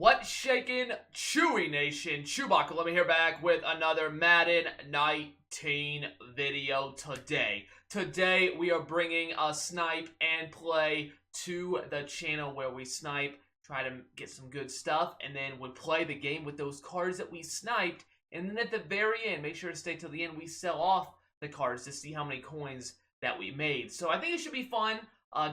What's shaking, Chewy Nation? ChewbaccaLemma here, back with another Madden 19 video today. Today we are bringing a snipe and play to the channel where we snipe, try to get some good stuff, and then we play the game with those cards that we sniped. And then at the very end, make sure to stay till the end, we sell off the cards to see how many coins that we made. So I think it should be fun.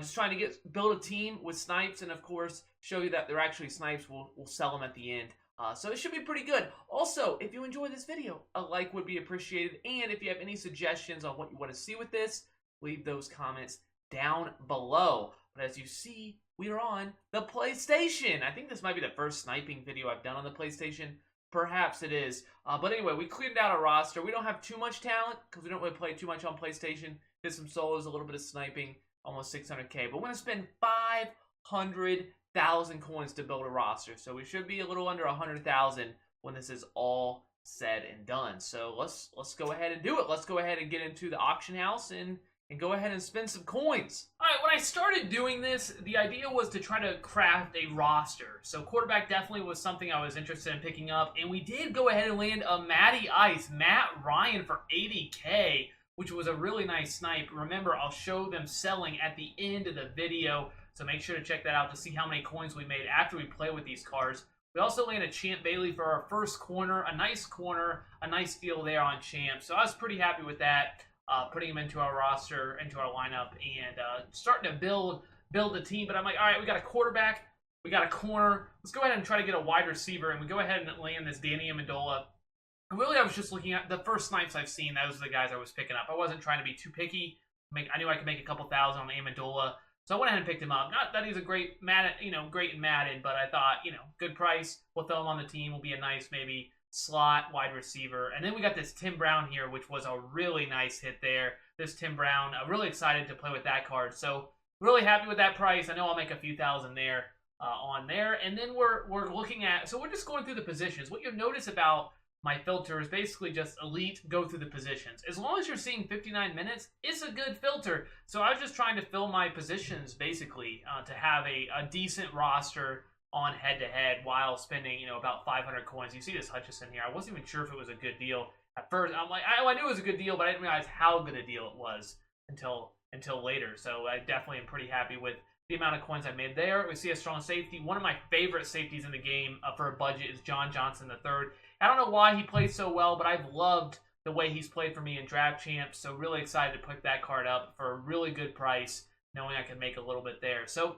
Just trying to build a team with snipes, and of course show you that they're actually snipes. We'll sell them at the end. So it should be pretty good. Also, if you enjoy this video, a like would be appreciated. And if you have any suggestions on what you want to see with this, leave those comments down below. But as you see, we are on the PlayStation. I think this might be the first sniping video I've done on the PlayStation. Perhaps it is. But anyway, we cleared out a roster. We don't have too much talent because we don't really play too much on PlayStation. Did some solos, a little bit of sniping. Almost 600k, but we're going to spend 500,000 coins to build a roster, so we should be a little under 100,000 when this is all said and done. So let's go ahead and do it. Let's go ahead and get into the auction house and go ahead and spend some coins. Alright, when I started doing this, the idea was to try to craft a roster. So quarterback definitely was something I was interested in picking up, and we did go ahead and land a Matty Ice, Matt Ryan, for 80k. Which was a really nice snipe. Remember, I'll show them selling at the end of the video, so make sure to check that out to see how many coins we made after we play with these cards. We also landed Champ Bailey for our first corner, a nice deal there on Champ. So I was pretty happy with that, putting him into our roster, into our lineup, and starting to build the team. But I'm like, all right, we got a quarterback, we got a corner. Let's go ahead and try to get a wide receiver, and we go ahead and land this Danny Amendola. Really, I was just looking at the first snipes I've seen. Those are the guys I was picking up. I wasn't trying to be too picky. I knew I could make a couple thousand on the Amendola, so I went ahead and picked him up. Not that he's a great great in Madden, but I thought, good price. We'll throw him on the team. Will be a nice maybe slot wide receiver. And then we got this Tim Brown here, which was a really nice hit there. This Tim Brown, really excited to play with that card. So really happy with that price. I know I'll make a few thousand there on there. And then we're looking at, so we're just going through the positions. What you'll notice about my filter is basically just elite, go through the positions. As long as you're seeing 59 minutes, it's a good filter. So I was just trying to fill my positions, basically, to have a decent roster on head-to-head while spending, about 500 coins. You see this Hutchison here. I wasn't even sure if it was a good deal. At first, I'm like, I knew it was a good deal, but I didn't realize how good a deal it was until later. So I definitely am pretty happy with the amount of coins I made there. We see a strong safety. One of my favorite safeties in the game for a budget is John Johnson III. I don't know why he plays so well, but I've loved the way he's played for me in Draft Champs, so really excited to pick that card up for a really good price, knowing I can make a little bit there. So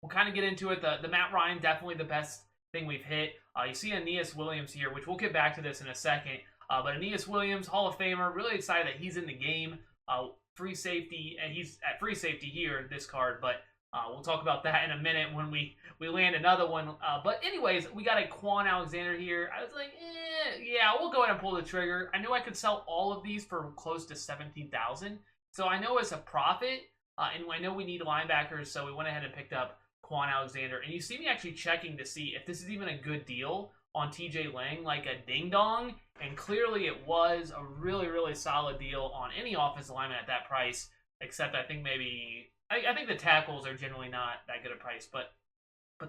we'll kind of get into it. The Matt Ryan, definitely the best thing we've hit. You see Aeneas Williams here, which we'll get back to this in a second. But Aeneas Williams, Hall of Famer, really excited that he's in the game. Free safety, and he's at free safety here, this card, but we'll talk about that in a minute when we land another one. But anyways, we got a Quan Alexander here. I was like, yeah, we'll go ahead and pull the trigger. I knew I could sell all of these for close to 17,000. So I know it's a profit, and I know we need linebackers, so we went ahead and picked up Quan Alexander. And you see me actually checking to see if this is even a good deal on TJ Lang, like a ding-dong. And clearly it was a really, really solid deal on any offensive lineman at that price, except I think maybe... I think the tackles are generally not that good a price, but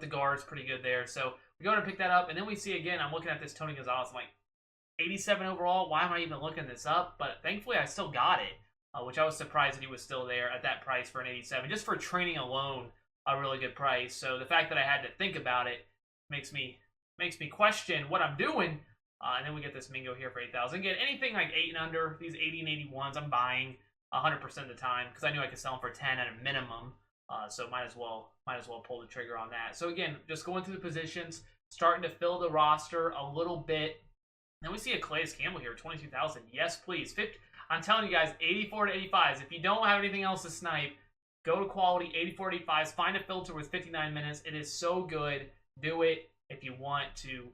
the guard's pretty good there. So we go ahead and pick that up, and then we see again, I'm looking at this Tony Gonzalez, I'm like, 87 overall, why am I even looking this up? But thankfully I still got it, which I was surprised that he was still there at that price for an 87. Just for training alone, a really good price. So the fact that I had to think about it makes me question what I'm doing. And then we get this Mingo here for 8,000. Again, anything like 8 and under, these 80 and 81s, I'm buying 100% of the time because I knew I could sell them for 10 at a minimum. So might as well pull the trigger on that. So again, just going through the positions, starting to fill the roster a little bit. Then we see a Calais Campbell here, 22,000. Yes, please. I'm telling you guys, 84 to 85s. If you don't have anything else to snipe, go to quality 84 to 85s. Find a filter with 59 minutes. It is so good. Do it if you want to,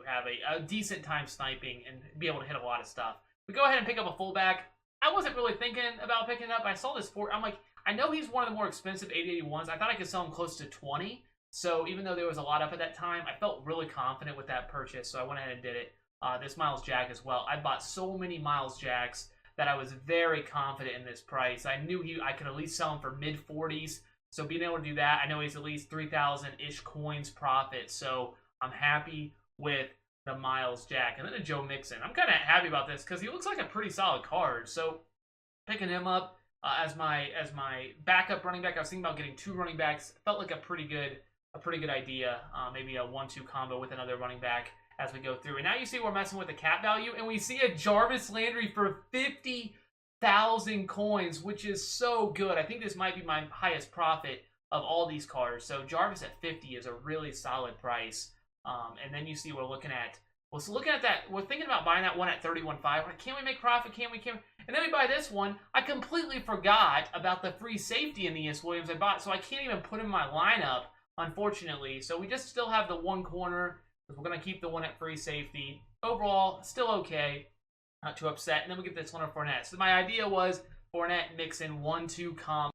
have a decent time sniping and be able to hit a lot of stuff. We go ahead and pick up a fullback. I wasn't really thinking about picking it up. I saw this I'm like, I know he's one of the more expensive 8081s. I thought I could sell him close to 20. So even though there was a lot up at that time, I felt really confident with that purchase. So I went ahead and did it. This Miles Jack as well. I bought so many Miles Jacks that I was very confident in this price. I knew I could at least sell him for mid 40s. So being able to do that, I know he's at least 3,000-ish coins profit. So I'm happy with the Miles Jack. And then a Joe Mixon. I'm kind of happy about this because he looks like a pretty solid card. So picking him up as my backup running back. I was thinking about getting 2 running backs. Felt like a pretty good idea. Maybe a 1-2 combo with another running back as we go through. And now you see we're messing with the cap value, and we see a Jarvis Landry for 50,000 coins, which is so good. I think this might be my highest profit of all these cards. So Jarvis at 50 is a really solid price. And then you see we're looking at that. We're thinking about buying that one at 31.5. Can we make profit? Can we? And then we buy this one. I completely forgot about the free safety Aeneas Williams I bought, so I can't even put him in my lineup, unfortunately. So we just still have the one corner. We're going to keep the one at free safety. Overall, still okay. Not too upset. And then we get this one of Fournette. So my idea was Fournette Mixon 1-2 combo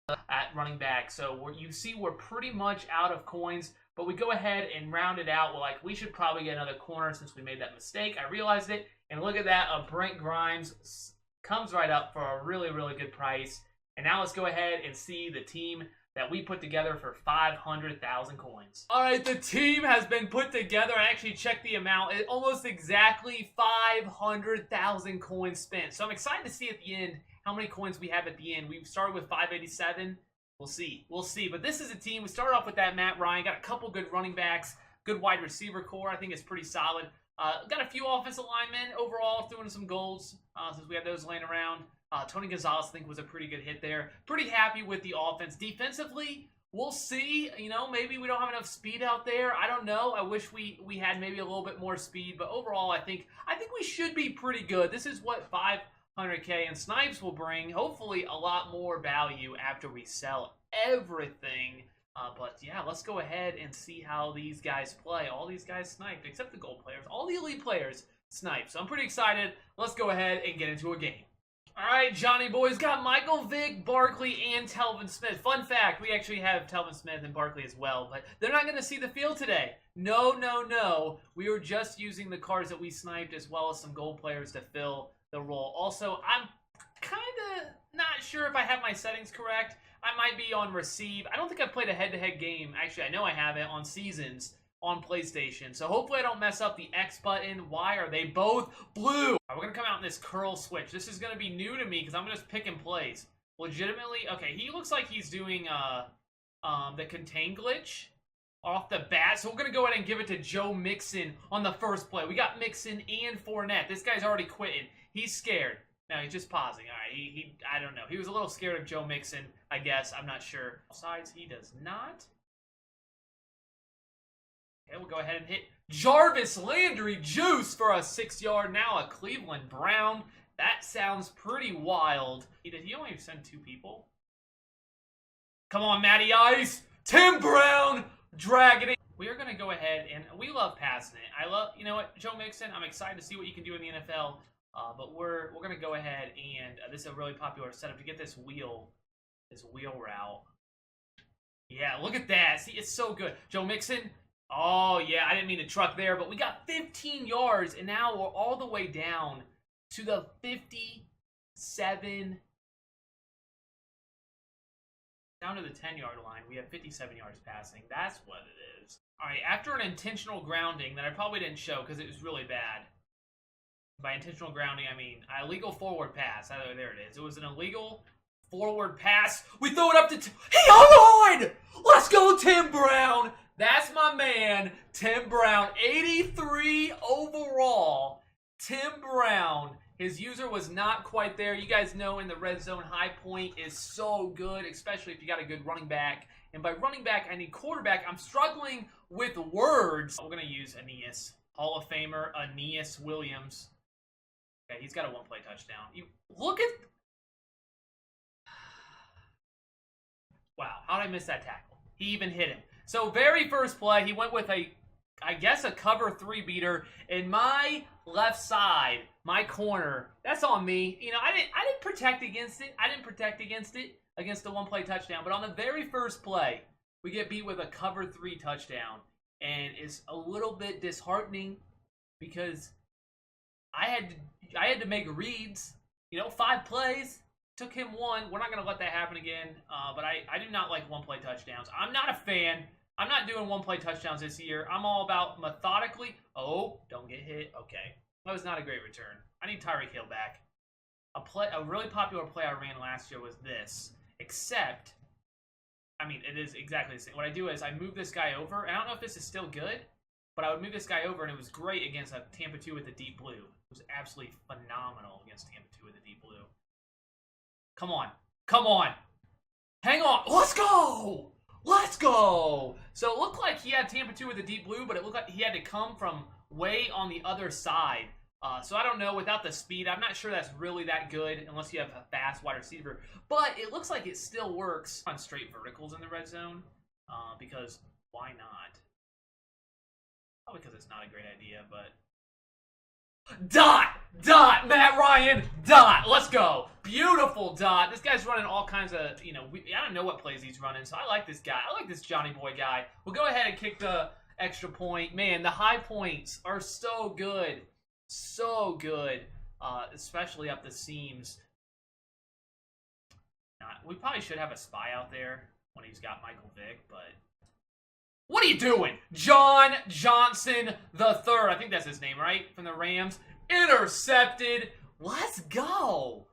at running back. So you see we're pretty much out of coins. But we go ahead and round it out. We're like, we should probably get another corner since we made that mistake. I realized it. And look at that. A Brent Grimes comes right up for a really, really good price. And now let's go ahead and see the team that we put together for 500,000 coins. All right, the team has been put together. I actually checked the amount. It's almost exactly 500,000 coins spent. So I'm excited to see at the end how many coins we have at the end. We started with 587. We'll see. We'll see. But this is a team. We started off with that Matt Ryan. Got a couple good running backs. Good wide receiver core. I think it's pretty solid. Got a few offensive linemen overall, throwing some goals since we had those laying around. Tony Gonzalez, I think, was a pretty good hit there. Pretty happy with the offense. Defensively, we'll see. You know, maybe we don't have enough speed out there. I don't know. I wish we had maybe a little bit more speed. But overall, I think we should be pretty good. This is what 500K and Snipes will bring. Hopefully, a lot more value after we sell everything. But yeah, let's go ahead and see how these guys play. All these guys sniped, except the gold players. All the elite players sniped. So I'm pretty excited. Let's go ahead and get into a game. All right, Johnny boys, got Michael Vick, Barkley, and Telvin Smith. Fun fact, we actually have Telvin Smith and Barkley as well, but they're not going to see the field today. No, no, no. We were just using the cards that we sniped as well as some gold players to fill the role. Also, I'm kind of not sure if I have my settings correct. I might be on receive. I don't think I've played a head-to-head game. Actually, I know I have it on Seasons on PlayStation. So hopefully I don't mess up the X button. Why are they both blue? We're going to come out in this curl switch. This is going to be new to me because I'm just picking plays. Legitimately, okay, he looks like he's doing the contain glitch off the bat. So we're going to go ahead and give it to Joe Mixon on the first play. We got Mixon and Fournette. This guy's already quitting. He's scared. No, he's just pausing. All right, I don't know. He was a little scared of Joe Mixon, I guess. I'm not sure. Besides, he does not. Okay, we'll go ahead and hit Jarvis Landry juice for a 6-yard. Now a Cleveland Brown. That sounds pretty wild. Did he only send 2 people? Come on, Matty Ice. Tim Brown. Dragging it. We are going to go ahead and we love passing it. I love, you know what, Joe Mixon, I'm excited to see what you can do in the NFL. But we're going to go ahead and this is a really popular setup to get this wheel route. Yeah, look at that. See, it's so good. Joe Mixon. Oh, yeah, I didn't mean to truck there, but we got 15 yards, and now we're all the way down to the 57, down to the 10-yard line. We have 57 yards passing. That's what it is. All right, after an intentional grounding that I probably didn't show because it was really bad. By intentional grounding, I mean illegal forward pass. Oh, there it is. It was an illegal forward pass. We throw it up to... He hung on! Let's go, Tim Brown! That's my man, Tim Brown. 83 overall. Tim Brown. His user was not quite there. You guys know in the red zone, high point is so good, especially if you got a good running back. And by running back, I need quarterback. I'm struggling with words. We're going to use Aeneas. Hall of Famer Aeneas Williams. Okay, he's got a 1-play touchdown. You look at... Wow, how did I miss that tackle? He even hit him. So very first play, he went with I guess a cover 3 beater in my left side, my corner. That's on me. You know, I didn't protect against it. I didn't protect against it against the 1-play touchdown. But on the very first play, we get beat with a cover 3 touchdown, and it's a little bit disheartening because I had to make reads. You know, 5 plays, Took him one. We're not going to let that happen again. But I do not like one-play touchdowns. I'm not a fan. I'm not doing one-play touchdowns this year. I'm all about methodically. Oh, don't get hit. Okay. That was not a great return. I need Tyreek Hill back. A really popular play I ran last year was this. Except, I mean, it is exactly the same. What I do is I move this guy over. And I don't know if this is still good, but I would move this guy over, and it was great against a Tampa 2 with the deep blue. It was absolutely phenomenal against Tampa 2 with the deep blue. Come on. Come on. Hang on. Let's go. Let's go. So it looked like he had Tampa 2 with the deep blue, but it looked like he had to come from way on the other side. So I don't know, without the speed, I'm not sure that's really that good unless you have a fast wide receiver. But it looks like it still works on straight verticals in the red zone. Because why not? Probably because it's not a great idea, but... Dot! Dot! Matt Ryan! Dot! Let's go! Beautiful dot. This guy's running all kinds of, I don't know what plays he's running, so I like this guy. I like this Johnny Boy guy. We'll go ahead and kick the extra point. Man, the high points are so good. So good. Especially up the seams. We probably should have a spy out there when he's got Michael Vick, but... What are you doing? John Johnson III. I think that's his name, right? From the Rams. Intercepted. Let's go.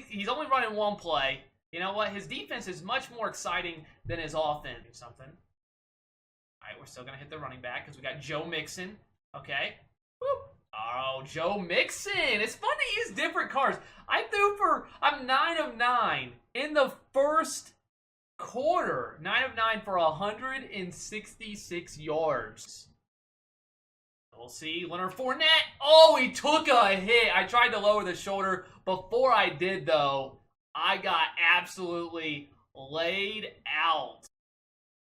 He's only running one play. You know what? His defense is much more exciting than his offense. Do something. All right, we're still going to hit the running back because we got Joe Mixon. Okay. Whoop. Oh, Joe Mixon. It's fun to use different cards. I'm 9 of 9 in the first quarter. 9 of 9 for 166 yards. We'll see. Leonard Fournette. Oh, he took a hit. I tried to lower the shoulder. Before I did, though, I got absolutely laid out.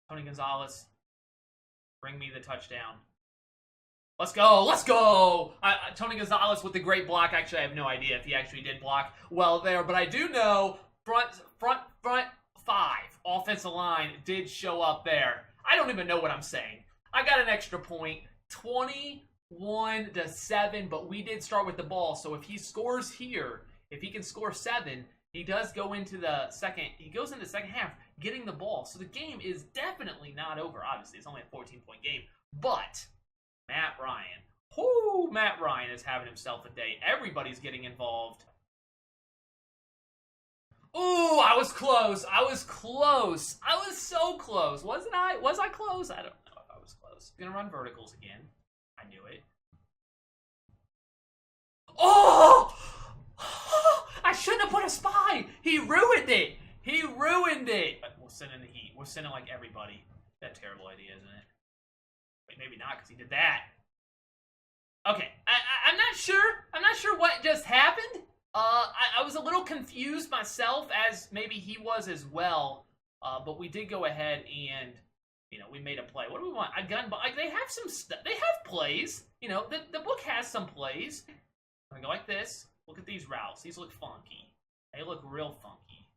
Tony Gonzalez, bring me the touchdown. Let's go. Let's go. Tony Gonzalez with the great block. Actually, I have no idea if he actually did block well there, but I do know front 5 offensive line did show up there. I don't even know what I'm saying. I got an extra point, 21-7, but we did start with the ball. So if he scores here, if he can score 7, he does go into the second. He goes into the second half getting the ball. So the game is definitely not over. Obviously, it's only a 14-point game, but Matt Ryan. Matt Ryan is having himself a day. Everybody's getting involved. Ooh, I was close. I was close. I was so close. Wasn't I? Was I close? I don't know if I was close. Gonna run verticals again. I knew it. Oh! I shouldn't have put a spy. He ruined it. He ruined it. We'll send in the heat. We're sending like everybody. That's a terrible idea, isn't it? Wait, maybe not, because he did that. Okay, I'm not sure. I'm not sure what just happened. I was a little confused myself, as maybe he was as well. But we did go ahead and, we made a play. What do we want? A gun? They have some stuff. They have plays. The book has some plays. I'm gonna go like this. Look at these routes. These look funky. They look real funky.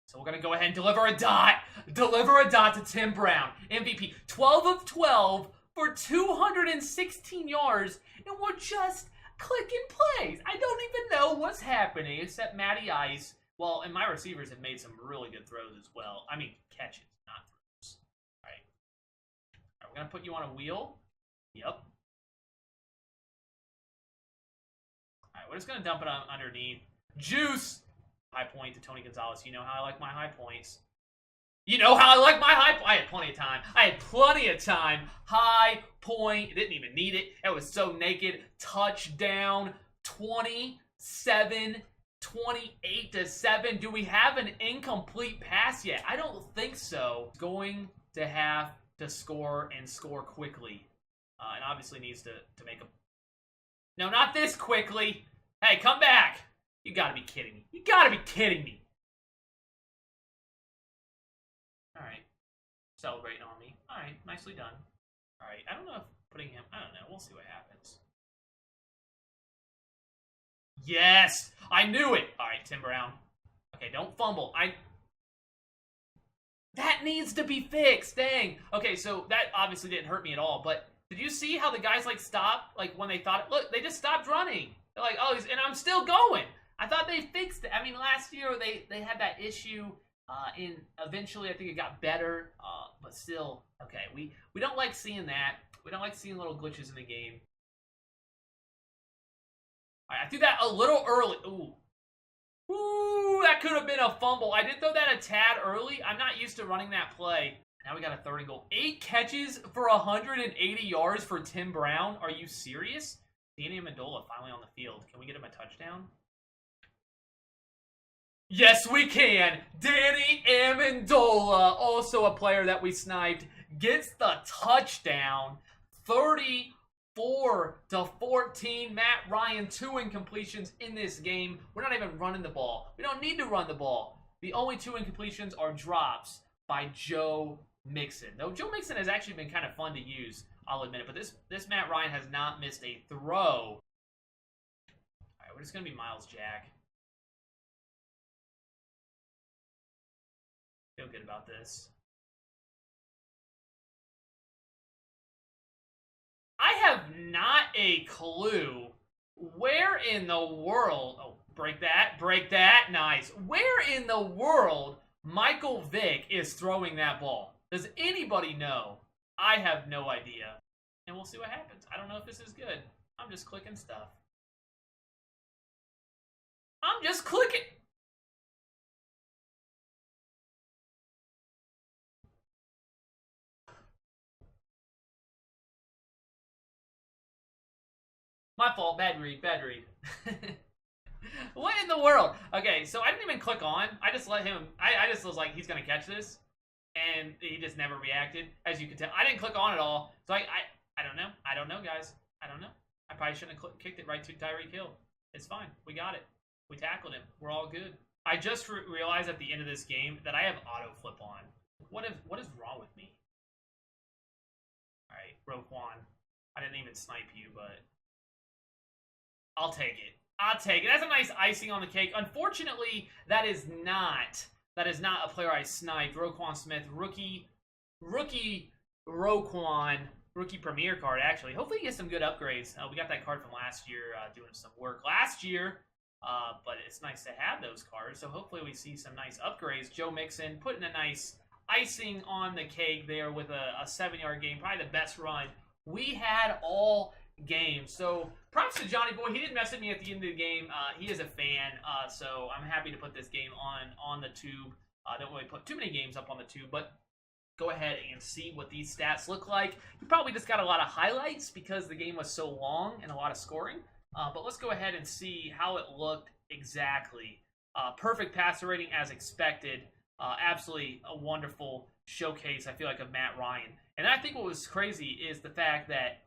So we're gonna go ahead and deliver a dot. Deliver a dot to Tim Brown, MVP. 12 of 12 for 216 yards, and we're just clicking plays. I don't even know what's happening except Matty Ice. Well, and my receivers have made some really good throws as well. I mean, catches, not throws. All right. We're going to put you on a wheel. Yep. All right, we're just going to dump it on underneath. Juice! High point to Tony Gonzalez. You know how I like my high points. You know how I like my high point. I had plenty of time. High point. Didn't even need it. It was so naked. Touchdown. 28-7. Do we have an incomplete pass yet? I don't think so. Going to have to score and score quickly. And obviously needs to make a... No, not this quickly. Hey, come back. You gotta be kidding me. You gotta be kidding me. Alright. Celebrating on me. Alright, nicely done. Alright, I don't know if putting him... I don't know. We'll see what happens. Yes! I knew it! Alright, Tim Brown. Okay, don't fumble. That needs to be fixed! Dang! Okay, so that obviously didn't hurt me at all, but did you see how the guys, stopped? When they thought... Look, they just stopped running. They're like, oh, and I'm still going! I thought they fixed it. I mean, last year they had that issue, and eventually I think it got better, but still, okay. We don't like seeing that. We don't like seeing little glitches in the game. All right, I threw that a little early. Ooh, that could have been a fumble. I did throw that a tad early. I'm not used to running that play. Now we got a third and goal. 8 catches for 180 yards for Tim Brown. Are you serious? Danny Amendola finally on the field. Can we get him a touchdown? Yes, we can. Danny Amendola, also a player that we sniped, gets the touchdown. 34-14. Matt Ryan, 2 incompletions in this game. We're not even running the ball. We don't need to run the ball. The only 2 incompletions are drops by Joe Mixon. Though Joe Mixon has actually been kind of fun to use, I'll admit it. But this Matt Ryan has not missed a throw. All right, we're just going to be Miles Jack. Feel good about this. I have not a clue where in the world... Oh, break that, nice. Where in the world Michael Vick is throwing that ball? Does anybody know? I have no idea. And we'll see what happens. I don't know if this is good. I'm just clicking stuff. I'm just clicking... My fault. Bad read. What in the world? Okay, so I didn't even click on. I just let him... I just was like, he's going to catch this. And he just never reacted, as you can tell. I didn't click on at all. So I don't know. I don't know, guys. I don't know. I probably shouldn't have kicked it right to Tyreek Hill. It's fine. We got it. We tackled him. We're all good. I just realized at the end of this game that I have auto flip on. What is wrong with me? All right, Roquan. I didn't even snipe you, but... I'll take it. That's a nice icing on the cake. Unfortunately, that is not a player I sniped. Roquan Smith, rookie Roquan, rookie premier card, actually. Hopefully he gets some good upgrades. We got that card from last year doing some work last year, but it's nice to have those cards. So hopefully we see some nice upgrades. Joe Mixon putting a nice icing on the cake there with a 7-yard game. Probably the best run we had all game. So props to Johnny Boy. He didn't message me at the end of the game. He is a fan, so I'm happy to put this game on the tube. I don't really put too many games up on the tube, but go ahead and see what these stats look like. You probably just got a lot of highlights because the game was so long and a lot of scoring. But let's go ahead and see how it looked exactly. Perfect passer rating as expected. Absolutely a wonderful showcase, I feel like, of Matt Ryan. And I think what was crazy is the fact that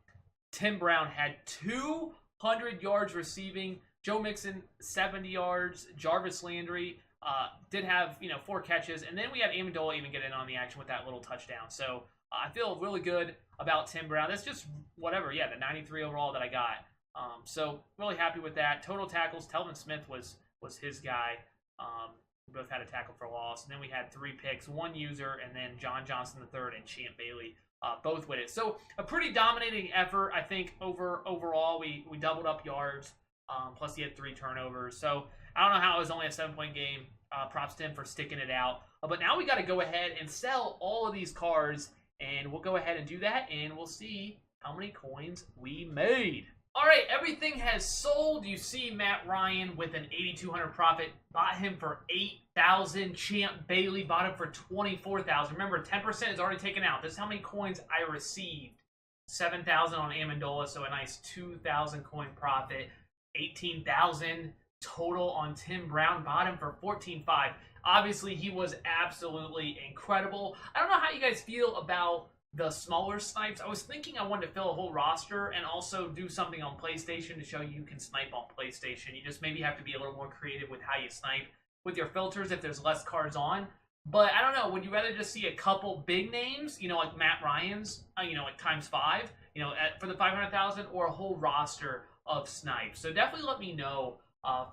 Tim Brown had 200 yards receiving. Joe Mixon, 70 yards. Jarvis Landry did have 4 catches. And then we had Amendola even get in on the action with that little touchdown. So I feel really good about Tim Brown. That's just whatever. Yeah, the 93 overall that I got. So really happy with that. Total tackles, Telvin Smith was his guy. We both had a tackle for loss. And then we had 3 picks, 1 user, and then John Johnson III and Champ Bailey. Both with it. So a pretty dominating effort, I think, overall. We doubled up yards, plus he had 3 turnovers. So I don't know how it was only a 7-point game. Props to him for sticking it out. But now we got to go ahead and sell all of these cards, and we'll go ahead and do that, and we'll see how many coins we made. All right, everything has sold. You see Matt Ryan with an 8,200 profit. Bought him for 8,000. Champ Bailey bought him for 24,000. Remember, 10% is already taken out. This is how many coins I received. 7,000 on Amendola, so a nice 2,000 coin profit. 18,000 total on Tim Brown. Bought him for 14,500. Obviously, he was absolutely incredible. I don't know how you guys feel about the smaller snipes. I was thinking I wanted to fill a whole roster and also do something on PlayStation to show you can snipe on PlayStation. You just maybe have to be a little more creative with how you snipe with your filters if there's less cards on. But I don't know, would you rather just see a couple big names, like Matt Ryan's, like times 5, for the 500,000, or a whole roster of snipes? So definitely let me know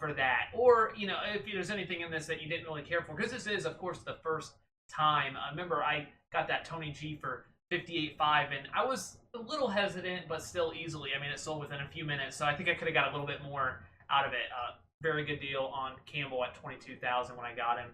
for that. Or, if there's anything in this that you didn't really care for, because this is, of course, the first time. Remember, I got that Tony G for 58.5, and I was a little hesitant, but still easily. I mean, it sold within a few minutes, so I think I could have got a little bit more out of it. very good deal on Campbell at 22,000 when I got him.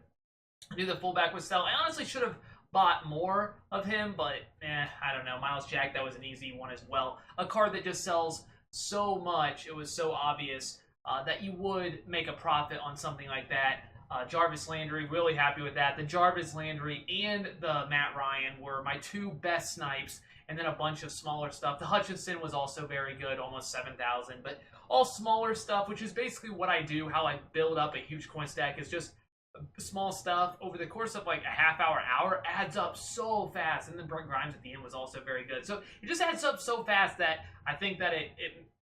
I knew the fullback was sell. I honestly should have bought more of him, but I don't know. Miles Jack, that was an easy one as well. A card that just sells so much. It was so obvious that you would make a profit on something like that. Jarvis Landry, really happy with that. The Jarvis Landry and the Matt Ryan were my two best snipes, and then a bunch of smaller stuff. The Hutchinson was also very good, almost 7,000, but all smaller stuff, which is basically what I do, how I build up a huge coin stack, is just small stuff over the course of like a half hour adds up so fast. And then Brent Grimes at the end was also very good. So it just adds up so fast that I think that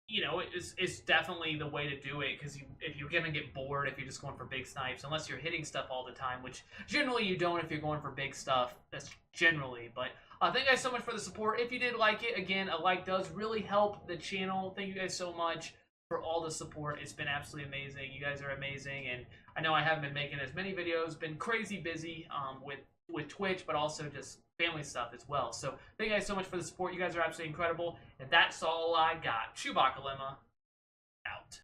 it's definitely the way to do it, because if you're gonna get bored if you're just going for big snipes, unless you're hitting stuff all the time, which generally you don't if you're going for big stuff. That's generally. But thank you guys so much for the support. If you did like it, again, a like does really help the channel. Thank you guys so much for all the support. It's been absolutely amazing. You guys are amazing, and I know I haven't been making as many videos, been crazy busy with Twitch, but also just family stuff as well. So thank you guys so much for the support. You guys are absolutely incredible, and that's all I got. ChewbaccaLemma out.